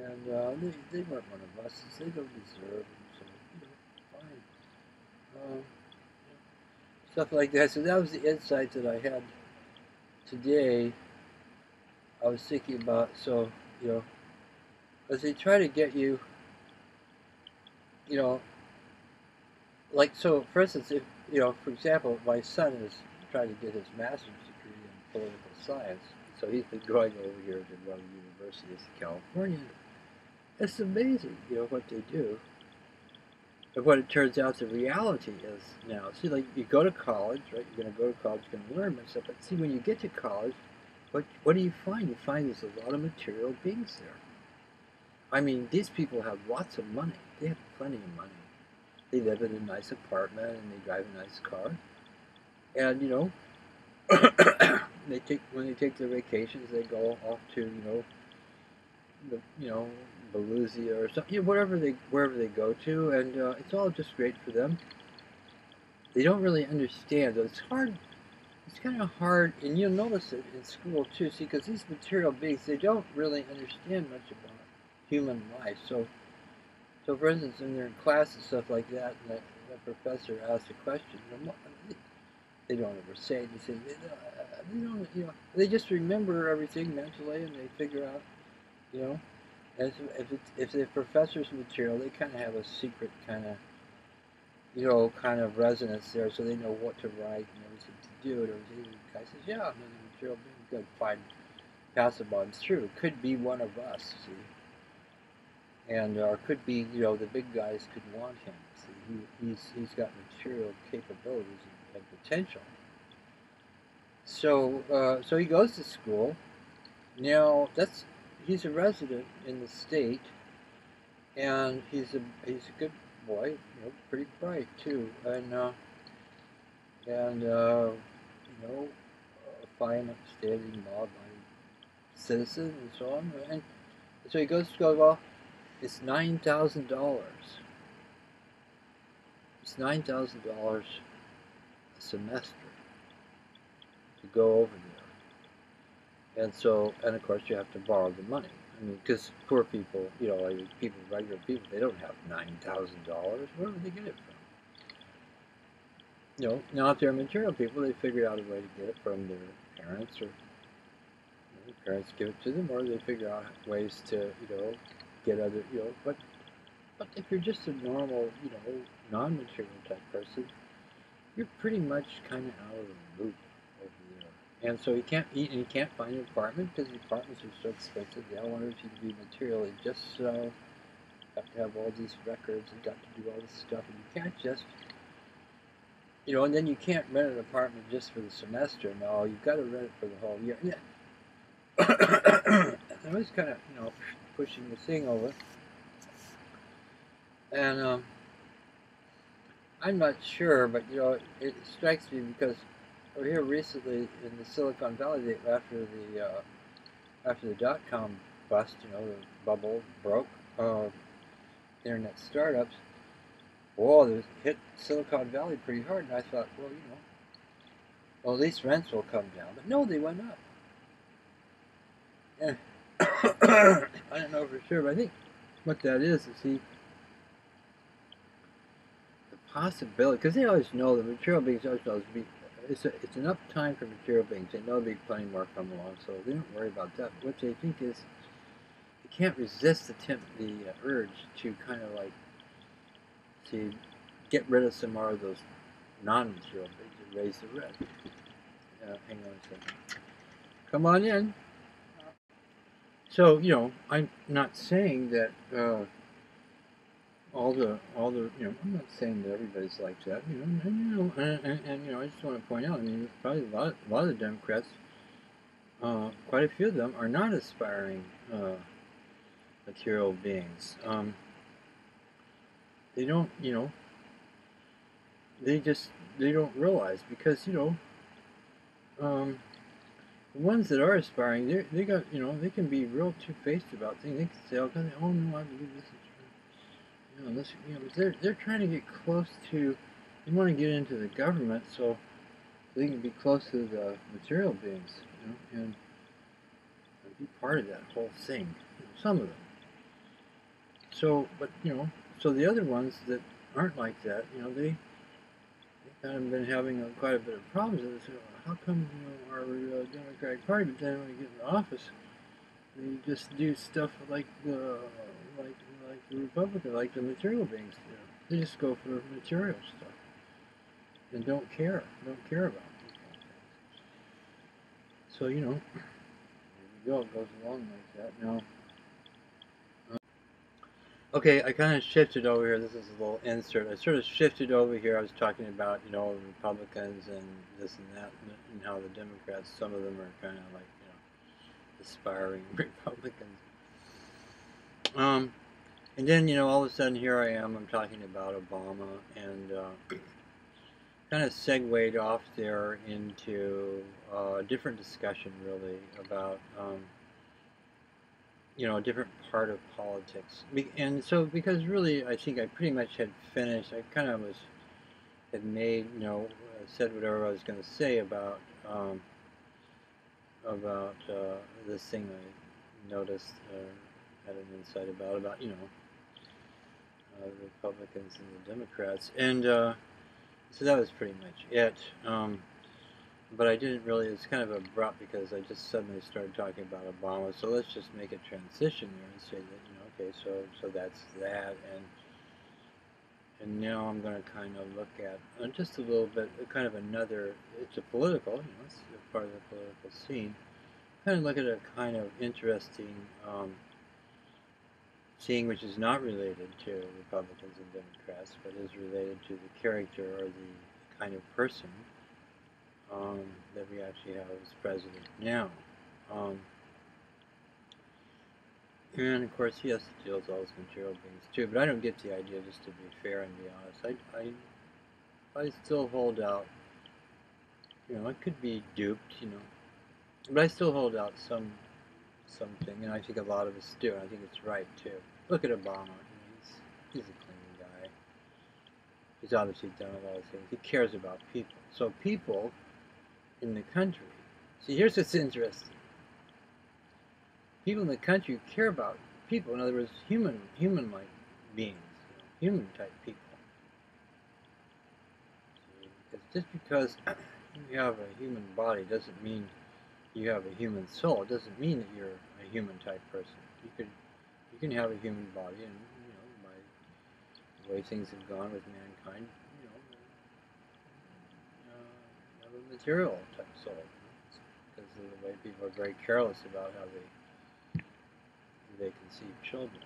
and they weren't one of us. They don't deserve, and so fine. Um, Stuff like that. So that was the insight that I had today. I was thinking about, so you know, as they try to get you, you know, like, so for instance, if for example, my son is trying to get his master's degree in political science, so he's been going over here to one of the universities in California. It's amazing, what they do. And what it turns out the reality is now. See, like, you go to college, right? You're going to go to college, you're going to learn stuff. But see, when you get to college, what do you find? You find there's a lot of material beings there. I mean, these people have lots of money. They have plenty of money. They live in a nice apartment and they drive a nice car. And when they take their vacations, they go off to the, Belusia or something, wherever they go to, and it's all just great for them. They don't really understand. So it's hard. It's kind of hard, and you'll notice it in school too. See, because these material beings, they don't really understand much about human life. So for instance, when they're in class and stuff like that, and the professor asks a question, they don't ever say it. They don't, they just remember everything mentally, and they figure out, you know, if the professor's material, they kind of have a secret kind of resonance there, so they know what to write and everything to do. And everything. The guy says, "Yeah, no, the material being good, fine, pass it on. It's true. It could be one of us, see, and or it could be, the big guys could want him. See, he's got material capabilities and potential. So he goes to school. Now he's a resident in the state, and he's a good boy, pretty bright too, and a fine, upstanding, law-abiding citizen, and so on. And so he goes to school. Well, it's $9,000. It's $9,000 a semester to go over there, and of course you have to borrow the money. I mean, because poor people, like regular people, they don't have $9,000. Where would they get it from? Now if they're material people, they figure out a way to get it from their parents, or parents give it to them, or they figure out ways to, get other, but if you're just a normal, non-material type person, you're pretty much kind of out of the loop over there. And so you can't eat, and you can't find an apartment because the apartments are so expensive. They all want you to be materially just so. Got to have all these records and got to do all this stuff, and you can't just, and then you can't rent an apartment just for the semester. No, you've got to rent it for the whole year. Yeah. I was kind of, pushing the thing over, and I'm not sure, but it strikes me because over here recently in the Silicon Valley, after the dot-com bust, the bubble broke, internet startups, whoa, they hit Silicon Valley pretty hard, and I thought, well, at least rents will come down. But no, they went up. And I don't know for sure, but I think what that is see, the possibility, because they always know the material beings always know it's enough time for material beings. They know there'll be plenty more come along, so they don't worry about that. What they think is they can't resist the urge to kind of like to get rid of some more of those non-material beings and raise the rent. Hang on a second. Come on in. So I'm not saying that all the I'm not saying that everybody's like that. And I just want to point out. I mean, probably a lot of the Democrats, quite a few of them, are not aspiring material beings. They don't, they don't realize because the ones that are aspiring, they got, they can be real two-faced about things. They can say, oh no, I believe this is true. This, but they're trying to get close to. They want to get into the government so they can be close to the material beings, and be part of that whole thing. Some of them. So, but so the other ones that aren't like that, they kind of been having quite a bit of problems. And they say, well, how come our Democratic Party, but then when we get in office, they just do stuff like like the Republican, like the material beings do. They just go for material stuff and don't care about these kind of things. So there you go. It goes along like that. Now, okay, I kind of shifted over here. This is a little insert. I sort of shifted over here. I was talking about Republicans and this and that, and how the Democrats, some of them are kind of like aspiring Republicans. Um, and then all of a sudden here I am. I'm talking about Obama, and kind of segued off there into a different discussion, really, about a different part of politics. And so, because really, I think I pretty much had finished. I kind of had made, said whatever I was going to say about this thing I noticed, had an insight about the Republicans and the Democrats, and so that was pretty much it. But I didn't really. It's kind of abrupt because I just suddenly started talking about Obama. So let's just make a transition there and say that okay, so that's that, and now I'm going to kind of look at just a little bit, kind of another. It's a political, it's a part of the political scene. Kind of look at a kind of interesting scene, which is not related to Republicans and Democrats, but is related to the character or the kind of person that we actually have as president now. Um, and of course, he has to deal with all those material things too. But I don't get the idea, just to be fair and be honest. I still hold out. I could be duped, but I still hold out something, and I think a lot of us do. And I think it's right too. Look at Obama. He's a clean guy. He's obviously done a lot of things. He cares about people. So people in the country. See, here's what's interesting. People in the country care about people. In other words, human-like beings, human-type people. See, just because you have a human body doesn't mean you have a human soul. It doesn't mean that you're a human-type person. You can have a human body, and by the way things have gone with mankind, have a material-type soul. Because of the way people are very careless about how they conceive children.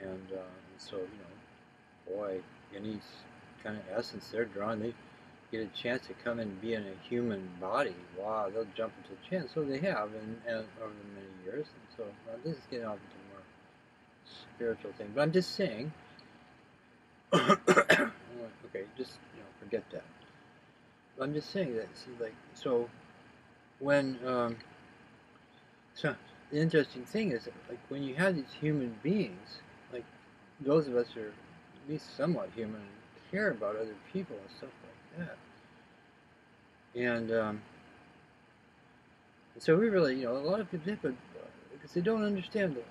And so, boy, in these kind of essence they're drawn, they get a chance to come and be in a human body. Wow, they'll jump into a chance. So they have, and over the many years. And so this is getting off into a more spiritual thing. But I'm just saying, okay, just forget that. But I'm just saying that. See, like, so when so the interesting thing is that, like, when you have these human beings, like those of us who are at least somewhat human and care about other people and stuff like that, and so we really, a lot of people, because they don't understand the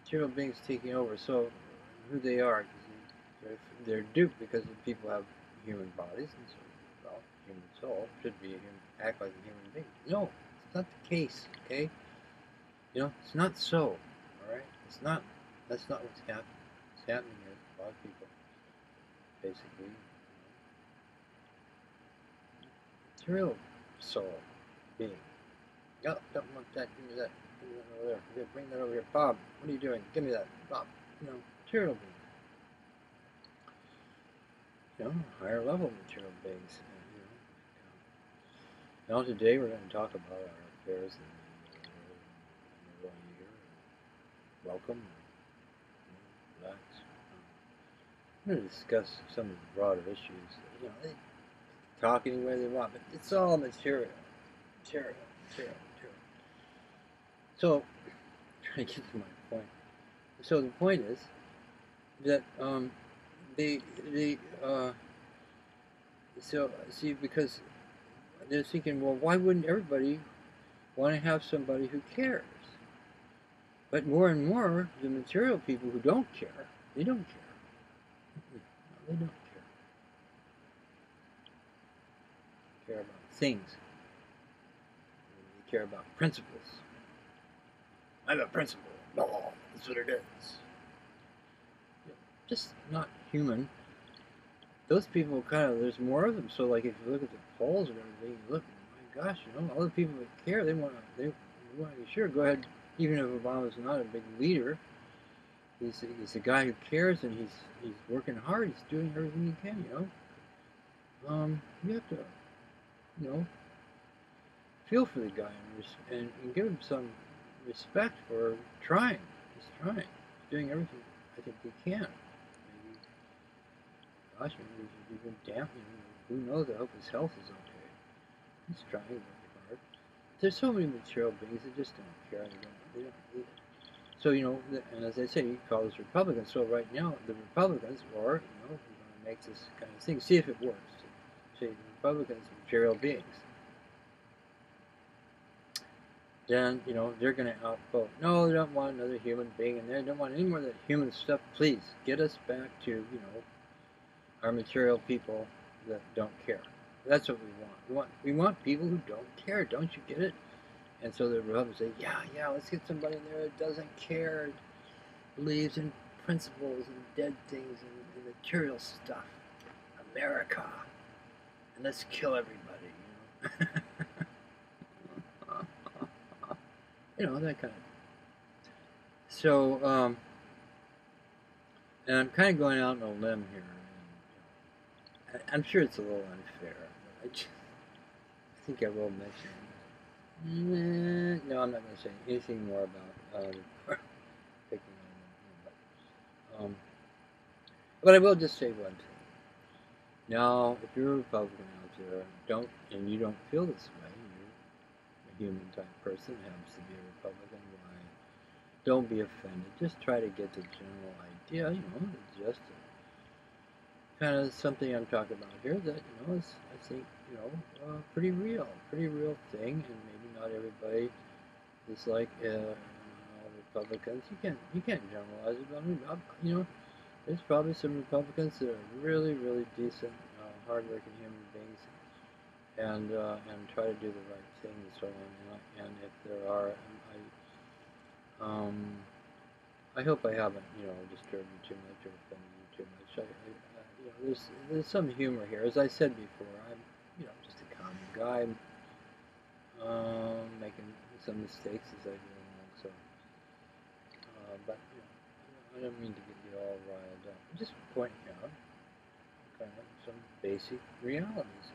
material beings taking over, so who they are, because they're duped because people have human bodies, and so, well, human soul should be act like a human being. No, it's not the case. Okay. It's not so, all right? It's not, that's not what's happening. What's happening is a lot of people, basically, material soul being. Oh, don't want that, give me that over there. Here, bring that over here. Bob, what are you doing? Give me that. Bob, material being. Higher level material beings. Now today we're going to talk about our affairs in the here. Welcome. Relax. I'm going to discuss some of the broader issues. They talk any way they want, but it's all material. Material. So, trying to get to my point. So the point is that so see, because they're thinking, well, why wouldn't everybody want to have somebody who cares? But more and more, the material people who don't care, they don't care. No, they don't care. They care about things. They care about principles. I have a principle. No, that's what it is. Just not human. Those people kind of, there's more of them. So like if you look at the polls and everything, you look, my gosh, all the people that care, they want to, sure, go ahead. Even if Obama's not a big leader, he's a guy who cares, and he's working hard. He's doing everything he can. You have to, you know, feel for the guy and give him some respect for trying. He's trying. He's doing everything I think he can. Maybe, gosh, maybe even dampen. Who knows? I hope his health is okay. He's trying very hard. There's so many material beings that just don't care. They don't need it. So, and as I say, you call this Republicans. So right now, the Republicans are, we're going to make this kind of thing, see if it works. See, the Republicans are material beings. Then, they're going to outvote. No, they don't want another human being in there. They don't want any more of that human stuff. Please, get us back to, our material people that don't care. That's what we want. We want people who don't care. Don't you get it? And so the Republicans say, yeah, let's get somebody in there that doesn't care, believes in principles and dead things and material stuff. America. And let's kill everybody, that kind of. So, and I'm kind of going out on a limb here. And, I'm sure it's a little unfair, but I think I will mention. No, I'm not going to say anything more about picking on them. But I will just say one thing. Now, if you're a Republican out there, and you don't feel this way, you're a human type person, happens to be a Republican, why? Don't be offended. Just try to get the general idea, just kind of something I'm talking about here that, is, I think, pretty real thing, and maybe not everybody is like Republicans. You can't generalize about them. There's probably some Republicans that are really, really decent, hardworking human beings, and try to do the right thing and so on. And if there are, I hope I haven't, disturbed you too much or offended you too much. There's some humor here. As I said before, I'm, just a common guy, making some mistakes as I go along. So, but I don't mean to get you all riled up. I'm just pointing out kind of some basic realities